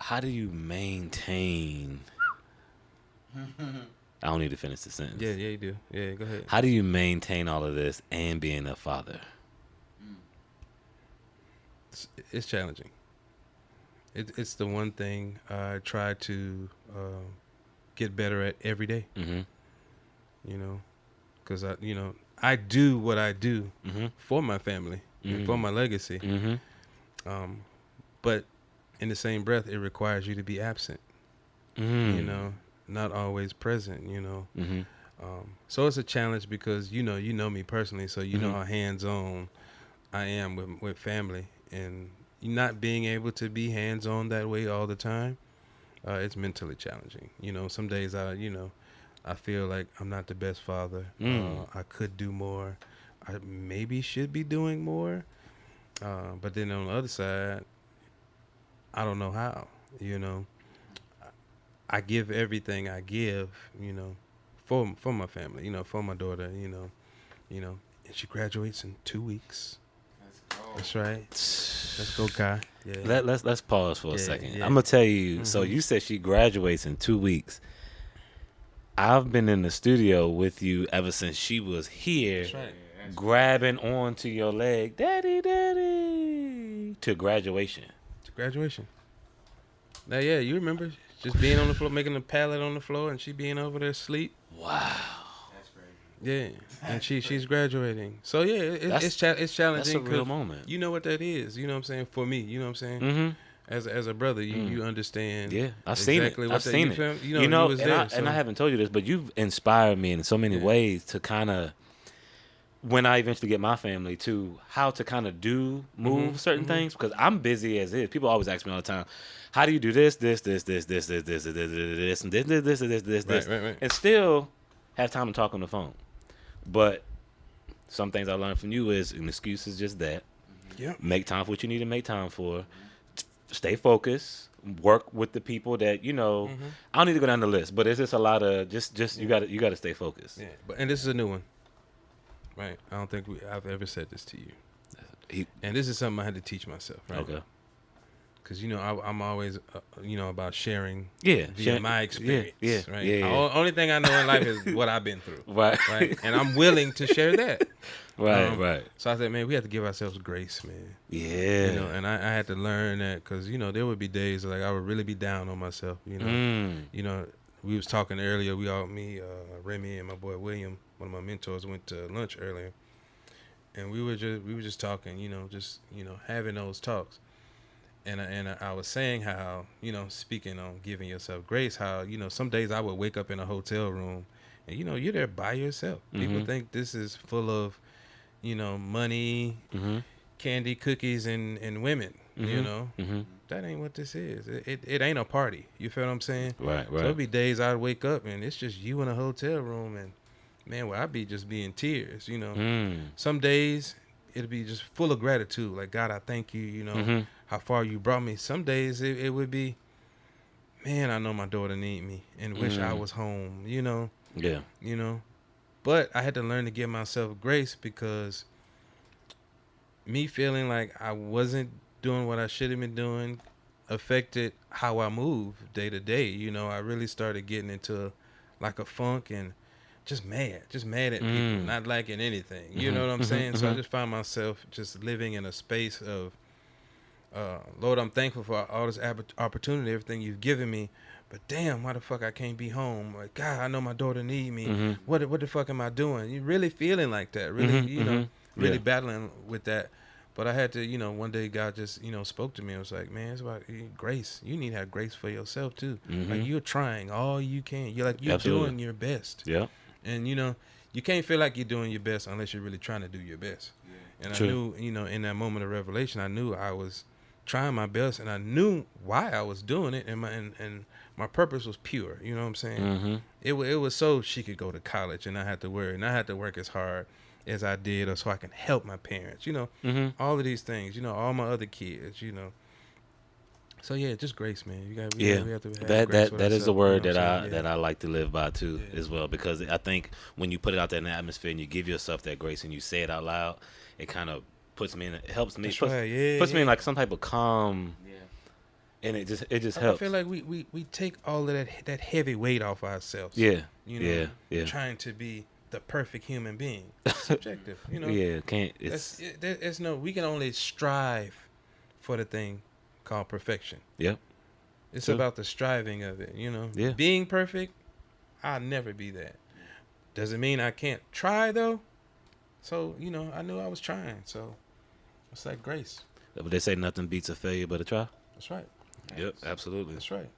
how do you maintain? I don't need to finish the sentence. Yeah, you do. Yeah, go ahead. How do you maintain all of this and being a father? It's challenging. It's the one thing I try to get better at every day. Mm-hmm. You know, because I do what I do for my family and for my legacy. Mm-hmm. But in the same breath, it requires you to be absent. You know, not always present. You know, so it's a challenge because you know me personally, so you know how hands-on I am with family, and not being able to be hands-on that way all the time, it's mentally challenging. You know, some days I feel like I'm not the best father. I could do more. I maybe should be doing more. But then on the other side, I don't know how. You know, I give everything I give. You know, for my family. You know, for my daughter. You know, and she graduates in 2 weeks. That's right. Let's go, Kai. Yeah. Let's pause for a second. Yeah. I'm gonna tell you. So you said she graduates in 2 weeks. I've been in the studio with you ever since she was here. That's right. Grabbing onto your leg, daddy, to graduation. Now, yeah, you remember just being on the floor, making a pallet on the floor, and she being over there asleep. Wow. Yeah, and she's graduating. So yeah, it's challenging. That's a real moment. You know what that is. You know what I'm saying? For me, you know what I'm saying? Mm-hmm. As a brother, you understand. Yeah, I've seen it. What I've seen it. You know, and I haven't told you this, but you've inspired me in so many ways to kind of, when I eventually get my family, to how to kind of move certain things, because I'm busy as is. People always ask me all the time, how do you do this, and and still have time to talk on the phone. But some things I learned from you is an excuse is just that. Yeah. Make time for what you need to make time for. Stay focused. Work with the people that I don't need to go down the list, but it's just a lot of just you got to stay focused. Yeah. And this is a new one, right? I don't think I've ever said this to you. And this is something I had to teach myself, right? Okay. Because I'm always about sharing. Yeah. My experience. Yeah. Right. Yeah. Only thing I know in life is what I've been through. Right. And I'm willing to share that. Right. So I said, man, we have to give ourselves grace, man. Yeah. And I had to learn that because there would be days like I would really be down on myself. We was talking earlier. Remy, and my boy William, one of my mentors, went to lunch earlier, and we were just talking. Having those talks. And I was saying how, speaking on giving yourself grace, how, some days I would wake up in a hotel room and, you're there by yourself. People think this is full of, money, candy, cookies, and women, That ain't what this is. It ain't a party. You feel what I'm saying? Right. So there'd be days I'd wake up and it's just you in a hotel room and, man, I'd be just be in tears, Some days it'd be just full of gratitude. Like, God, I thank you, how far you brought me. Some days it would be, man, I know my daughter need me and wish I was home, Yeah. But I had to learn to give myself grace because me feeling like I wasn't doing what I should have been doing affected how I move day to day. I really started getting into like a funk and just mad at people, not liking anything. You know what I'm saying? So I just found myself just living in a space of, Lord, I'm thankful for all this opportunity, everything you've given me, but damn, why the fuck I can't be home? Like, God, I know my daughter need me. What the fuck am I doing? You really feeling like that? Really, really battling with that. But I had to, one day God just, spoke to me. I was like, man, it's about grace. You need to have grace for yourself too. Like, you're trying all you can. You're doing your best. Yeah. And, you can't feel like you're doing your best unless you're really trying to do your best. Yeah. And True. I knew, in that moment of revelation, I knew I was trying my best, and I knew why I was doing it, and my purpose was pure. You know what I'm saying? It was so she could go to college and not have to worry, and I had to work as hard as I did, or so I can help my parents. All of these things. All my other kids. So yeah, just grace, man. We have to have grace that is a word that I like to live by too, as well, because I think when you put it out there in the atmosphere and you give yourself that grace and you say it out loud, it kind of puts me in like some type of calm And it just I helps. feel like we take all of that heavy weight off ourselves. Yeah. You know, Yeah. trying to be the perfect human being. It's subjective, you know. Yeah, can't. There's no. We can only strive for the thing called perfection. Yep. It's True. about the striving of it, you know. Yeah. Being perfect, I'll never be that. Doesn't mean I can't try though. So, you know, I knew I was trying. So it's like grace. But they say nothing beats a failure but a try. That's right. Yep, absolutely. That's right.